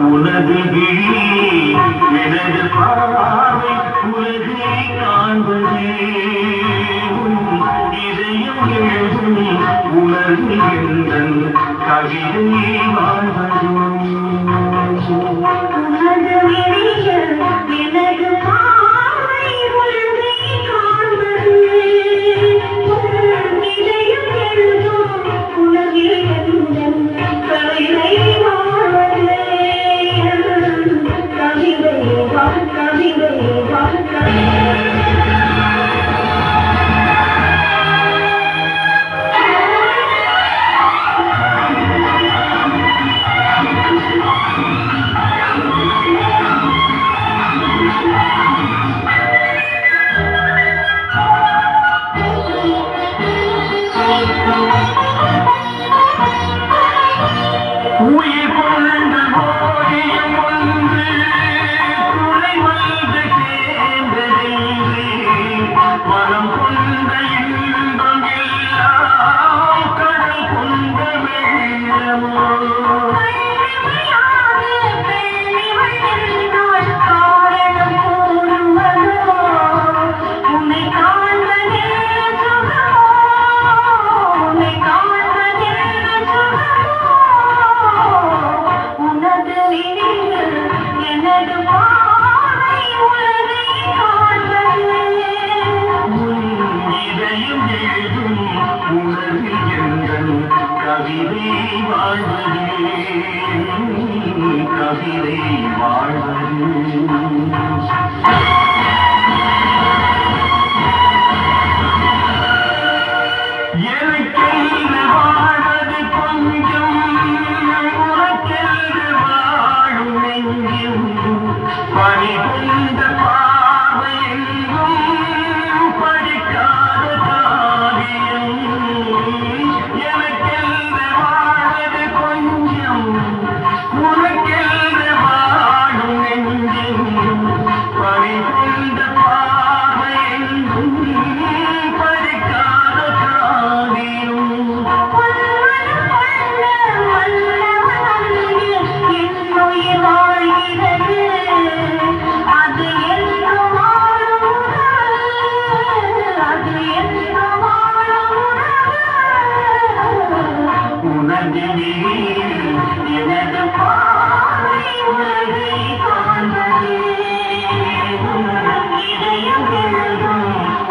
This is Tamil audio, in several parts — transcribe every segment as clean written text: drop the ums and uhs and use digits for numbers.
உனது விழி எனது பார்வை உலகை காண்பது இதயம் எழுதும் உணர்கின்ற கவிதை வாழ்வது உனது விழிய எனது பார்வை உலகை காண்பது இதயம் எழுதும் உணர்கின்ற கவிதை வாழ்வது உயிர் கொண்ட ஓவியம் ஒன்று துணை வந்து சேர்ந்ததென்று மனம் கொண்ட இன்பம் எல்லாம் கடல் கொண்ட வெள்ளமோ கவிதை வாழ்வது கவிதை வாழ்வது எனக்கென்று வாழ்வது கொஞ்சம் உனக்கென்று வாழும் நெஞ்சும் பணி கொண்ட பார்வை எங்கும் படிக்காத காவியம் எனக்கென்று வாழ்வது கொஞ்சம் உனக்கென்று வாழும் நெஞ்சும் பணி கொண்ட பார்வை எங்கும் படிக்காத காவியம் எனது பார்வை உலகை காண்பது இதயம் எழுதும்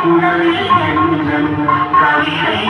உணர்வு கவிதை